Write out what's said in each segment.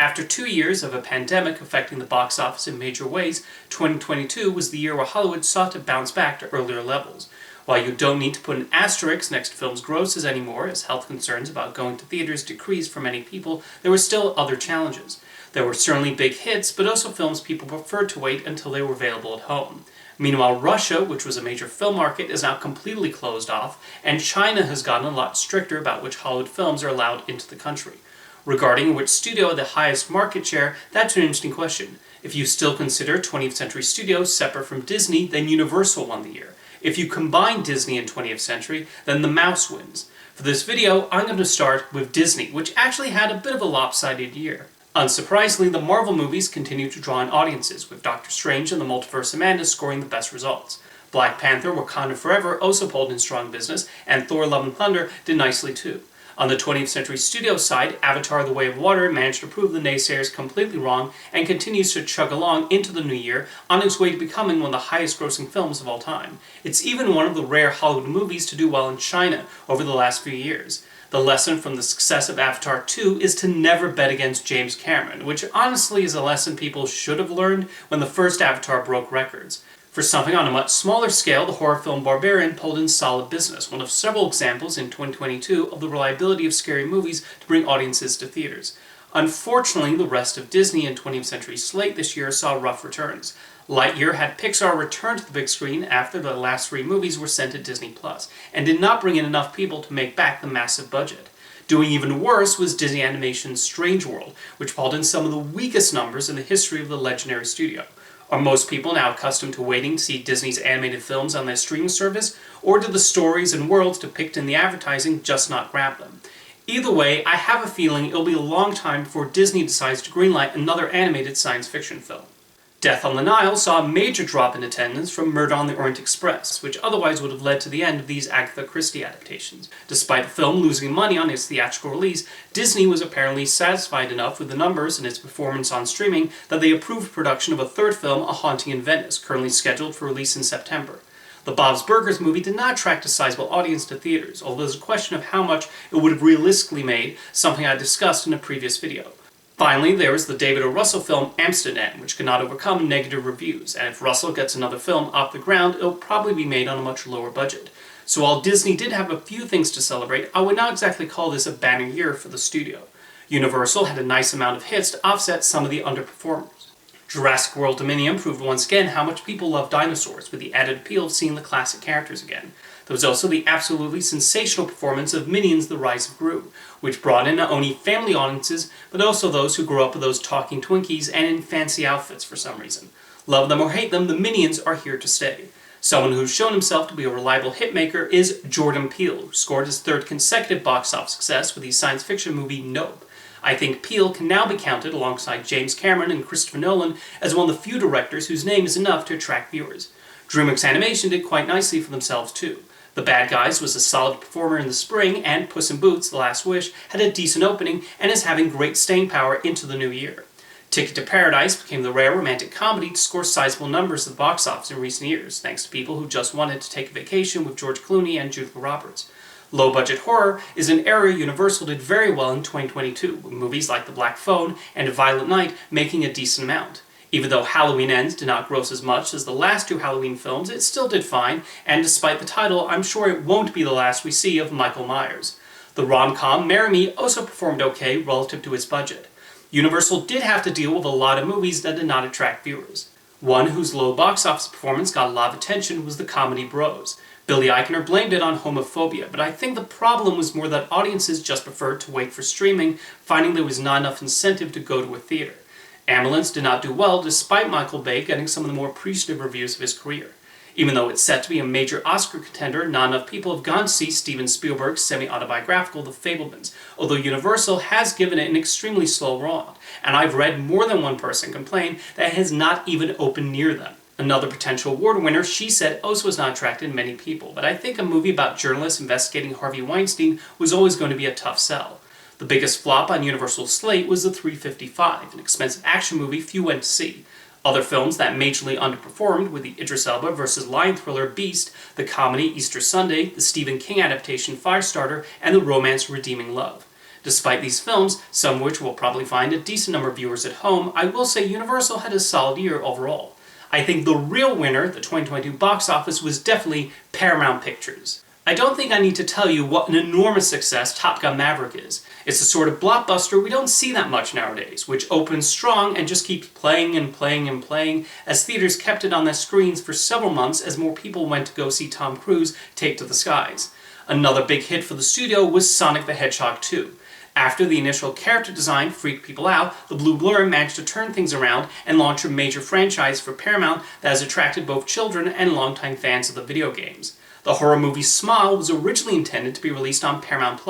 After 2 years of a pandemic affecting the box office in major ways, 2022 was the year where Hollywood sought to bounce back to earlier levels. While you don't need to put an asterisk next to films' grosses anymore, as health concerns about going to theaters decreased for many people, there were still other challenges. There were certainly big hits, but also films people preferred to wait until they were available at home. Meanwhile, Russia, which was a major film market, is now completely closed off, and China has gotten a lot stricter about which Hollywood films are allowed into the country. Regarding which studio had the highest market share, that's an interesting question. If you still consider 20th Century Studios separate from Disney, then Universal won the year. If you combine Disney and 20th Century, then the mouse wins. For this video, I'm going to start with Disney, which actually had a bit of a lopsided year. Unsurprisingly, the Marvel movies continue to draw in audiences, with Doctor Strange and the Multiverse of Madness scoring the best results. Black Panther: Wakanda Forever also pulled in strong business, and Thor: Love and Thunder did nicely too. On the 20th Century Studios side, Avatar: The Way of Water managed to prove the naysayers completely wrong and continues to chug along into the new year on its way to becoming one of the highest grossing films of all time. It's even one of the rare Hollywood movies to do well in China over the last few years. The lesson from the success of Avatar 2 is to never bet against James Cameron, which honestly is a lesson people should have learned when the first Avatar broke records. For something on a much smaller scale, the horror film Barbarian pulled in solid business, one of several examples in 2022 of the reliability of scary movies to bring audiences to theaters. Unfortunately, the rest of Disney and 20th Century slate this year saw rough returns. Lightyear had Pixar return to the big screen after the last 3 movies were sent to Disney+, and did not bring in enough people to make back the massive budget. Doing even worse was Disney Animation's Strange World, which pulled in some of the weakest numbers in the history of the legendary studio. Are most people now accustomed to waiting to see Disney's animated films on their streaming service, or do the stories and worlds depicted in the advertising just not grab them? Either way, I have a feeling it'll be a long time before Disney decides to greenlight another animated science fiction film. Death on the Nile saw a major drop in attendance from Murder on the Orient Express, which otherwise would have led to the end of these Agatha Christie adaptations. Despite the film losing money on its theatrical release, Disney was apparently satisfied enough with the numbers and its performance on streaming that they approved production of a third film, A Haunting in Venice, currently scheduled for release in September. The Bob's Burgers movie did not attract a sizable audience to theaters, although there's a question of how much it would have realistically made, something I discussed in a previous video. Finally, there was the David O. Russell film Amsterdam, which could not overcome negative reviews, and if Russell gets another film off the ground, it'll probably be made on a much lower budget. So while Disney did have a few things to celebrate, I would not exactly call this a banner year for the studio. Universal had a nice amount of hits to offset some of the underperformers. Jurassic World Dominion proved once again how much people love dinosaurs, with the added appeal of seeing the classic characters again. There was also the absolutely sensational performance of Minions: The Rise of Gru, which brought in not only family audiences, but also those who grew up with those talking Twinkies and in fancy outfits for some reason. Love them or hate them, the Minions are here to stay. Someone who's shown himself to be a reliable hitmaker is Jordan Peele, who scored his 3rd consecutive box office success with the science fiction movie Nope. I think Peele can now be counted, alongside James Cameron and Christopher Nolan, as one of the few directors whose name is enough to attract viewers. DreamWorks Animation did quite nicely for themselves too. The Bad Guys was a solid performer in the spring, and Puss in Boots: The Last Wish had a decent opening and is having great staying power into the new year. Ticket to Paradise became the rare romantic comedy to score sizable numbers at the box office in recent years, thanks to people who just wanted to take a vacation with George Clooney and Julia Roberts. Low-budget horror is an area Universal did very well in 2022, with movies like The Black Phone and Violent Night making a decent amount. Even though Halloween Ends did not gross as much as the last 2 Halloween films, it still did fine, and despite the title, I'm sure it won't be the last we see of Michael Myers. The rom-com Marry Me also performed okay relative to its budget. Universal did have to deal with a lot of movies that did not attract viewers. One whose low box office performance got a lot of attention was the comedy Bros. Billy Eichner blamed it on homophobia, but I think the problem was more that audiences just preferred to wait for streaming, finding there was not enough incentive to go to a theater. Ambulance did not do well despite Michael Bay getting some of the more appreciative reviews of his career. Even though it's set to be a major Oscar contender, not enough people have gone to see Steven Spielberg's semi-autobiographical The Fabelmans, although Universal has given it an extremely slow rollout, and I've read more than one person complain that it has not even opened near them. Another potential award winner, She Said, also has not attracted many people, but I think a movie about journalists investigating Harvey Weinstein was always going to be a tough sell. The biggest flop on Universal's slate was The 355, an expensive action movie few went to see. Other films that majorly underperformed were the Idris Elba vs. Lion thriller Beast, the comedy Easter Sunday, the Stephen King adaptation Firestarter, and the romance Redeeming Love. Despite these films, some of which will probably find a decent number of viewers at home, I will say Universal had a solid year overall. I think the real winner at the 2022 box office was definitely Paramount Pictures. I don't think I need to tell you what an enormous success Top Gun Maverick is. It's the sort of blockbuster we don't see that much nowadays, which opens strong and just keeps playing and playing and playing as theaters kept it on their screens for several months as more people went to go see Tom Cruise take to the skies. Another big hit for the studio was Sonic the Hedgehog 2. After the initial character design freaked people out, the Blue Blur managed to turn things around and launch a major franchise for Paramount that has attracted both children and longtime fans of the video games. The horror movie Smile was originally intended to be released on Paramount+,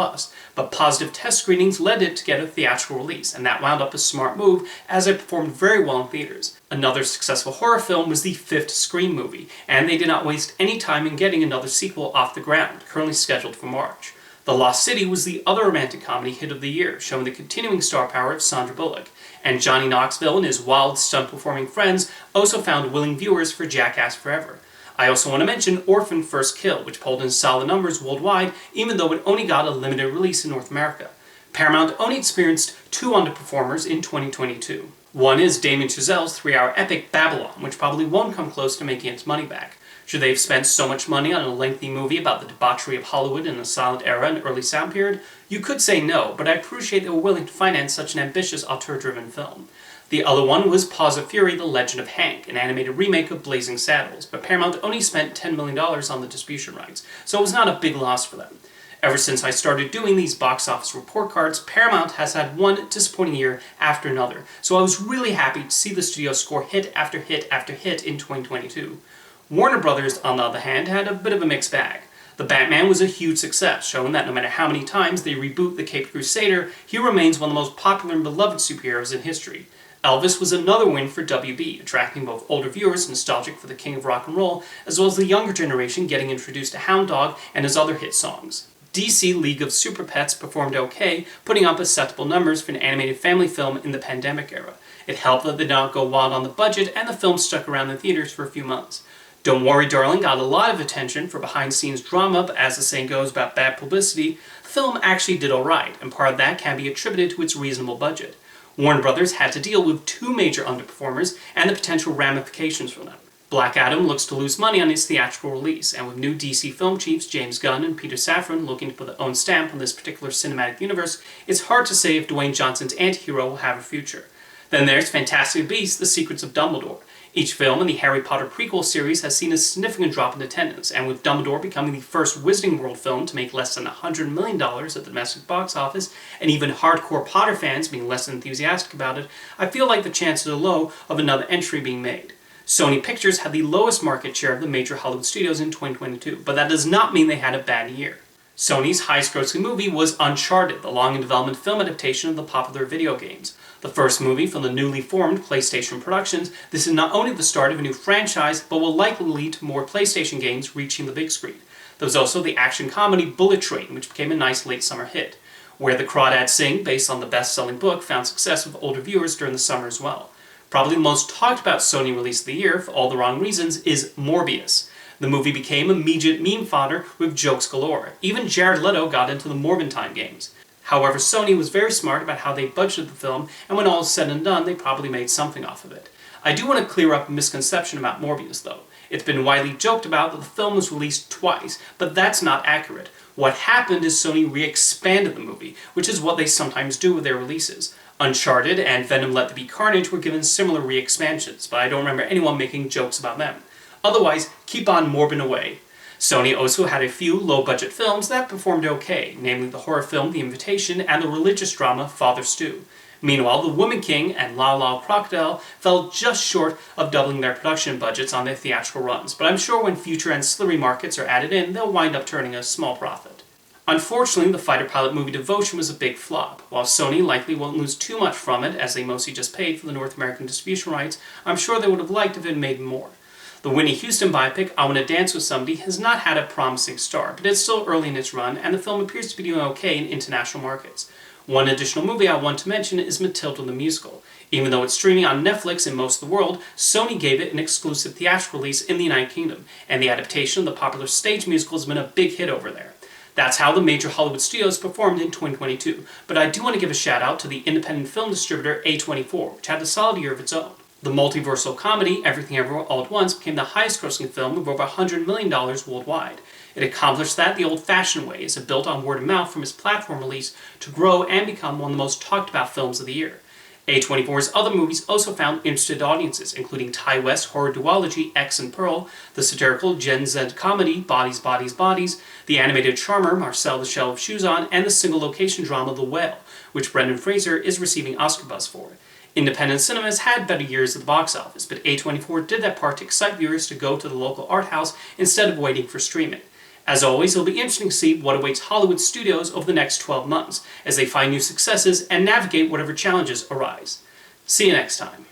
but positive test screenings led it to get a theatrical release, and that wound up a smart move as it performed very well in theaters. Another successful horror film was the fifth Scream movie, and they did not waste any time in getting another sequel off the ground, currently scheduled for March. The Lost City was the other romantic comedy hit of the year, showing the continuing star power of Sandra Bullock, and Johnny Knoxville and his wild stunt-performing friends also found willing viewers for Jackass Forever. I also want to mention Orphan First Kill, which pulled in solid numbers worldwide, even though it only got a limited release in North America. Paramount only experienced two underperformers in 2022. One is Damien Chazelle's 3-hour epic Babylon, which probably won't come close to making its money back. Should they have spent so much money on a lengthy movie about the debauchery of Hollywood in the silent era and early sound period? You could say no, but I appreciate they were willing to finance such an ambitious auteur-driven film. The other one was Paws of Fury: The Legend of Hank, an animated remake of Blazing Saddles, but Paramount only spent $10 million on the distribution rights, so it was not a big loss for them. Ever since I started doing these box office report cards, Paramount has had one disappointing year after another, so I was really happy to see the studio score hit after hit after hit in 2022. Warner Brothers, on the other hand, had a bit of a mixed bag. The Batman was a huge success, showing that no matter how many times they reboot the Caped Crusader, he remains one of the most popular and beloved superheroes in history. Elvis was another win for WB, attracting both older viewers nostalgic for the king of rock and roll, as well as the younger generation getting introduced to Hound Dog and his other hit songs. DC League of Super Pets performed okay, putting up acceptable numbers for an animated family film in the pandemic era. It helped that they did not go wild on the budget, and the film stuck around the theaters for a few months. Don't Worry Darling got a lot of attention for behind-the-scenes drama, but as the saying goes about bad publicity, the film actually did alright, and part of that can be attributed to its reasonable budget. Warner Brothers had to deal with two major underperformers and the potential ramifications for them. Black Adam looks to lose money on its theatrical release, and with new DC film chiefs James Gunn and Peter Safran looking to put their own stamp on this particular cinematic universe, it's hard to say if Dwayne Johnson's anti-hero will have a future. Then there's Fantastic Beasts: The Secrets of Dumbledore. Each film in the Harry Potter prequel series has seen a significant drop in attendance, and with Dumbledore becoming the first Wizarding World film to make less than $100 million at the domestic box office, and even hardcore Potter fans being less enthusiastic about it, I feel like the chances are low of another entry being made. Sony Pictures had the lowest market share of the major Hollywood studios in 2022, but that does not mean they had a bad year. Sony's highest-grossing movie was Uncharted, the long-in-development film adaptation of the popular video games. The first movie from the newly formed PlayStation Productions, this is not only the start of a new franchise, but will likely lead to more PlayStation games reaching the big screen. There was also the action comedy Bullet Train, which became a nice late summer hit. Where the Crawdads Sing, based on the best-selling book, found success with older viewers during the summer as well. Probably the most talked about Sony release of the year, for all the wrong reasons, is Morbius. The movie became immediate meme fodder with jokes galore. Even Jared Leto got into the Morbentine games. However, Sony was very smart about how they budgeted the film, and when all is said and done, they probably made something off of it. I do want to clear up a misconception about Morbius, though. It's been widely joked about that the film was released twice, but that's not accurate. What happened is Sony re-expanded the movie, which is what they sometimes do with their releases. Uncharted and Venom Let There Be Carnage were given similar re-expansions, but I don't remember anyone making jokes about them. Otherwise, keep on morbing away. Sony also had a few low-budget films that performed okay, namely the horror film The Invitation and the religious drama Father Stu. Meanwhile, The Woman King and La La Crocodile fell just short of doubling their production budgets on their theatrical runs, but I'm sure when future ancillary markets are added in, they'll wind up turning a small profit. Unfortunately, the fighter pilot movie Devotion was a big flop. While Sony likely won't lose too much from it, as they mostly just paid for the North American distribution rights, I'm sure they would have liked if it had made more. The Whitney Houston biopic, I Wanna Dance With Somebody, has not had a promising start, but it's still early in its run, and the film appears to be doing okay in international markets. One additional movie I want to mention is Matilda the Musical. Even though it's streaming on Netflix in most of the world, Sony gave it an exclusive theatrical release in the United Kingdom, and the adaptation of the popular stage musical has been a big hit over there. That's how the major Hollywood studios performed in 2022, but I do want to give a shout out to the independent film distributor A24, which had a solid year of its own. The multiversal comedy Everything Everywhere All at Once became the highest grossing film with over $100 million worldwide. It accomplished that the old-fashioned way, as it built on word of mouth from its platform release to grow and become one of the most talked about films of the year. A24's other movies also found interested audiences, including Ty West's horror duology X and Pearl, the satirical Gen Z comedy Bodies, Bodies, Bodies, the animated charmer Marcel the Shell of Shoes On, and the single-location drama The Whale, which Brendan Fraser is receiving Oscar buzz for. Independent cinemas had better years at the box office, but A24 did that part to excite viewers to go to the local art house instead of waiting for streaming. As always, it'll be interesting to see what awaits Hollywood studios over the next 12 months, as they find new successes and navigate whatever challenges arise. See you next time.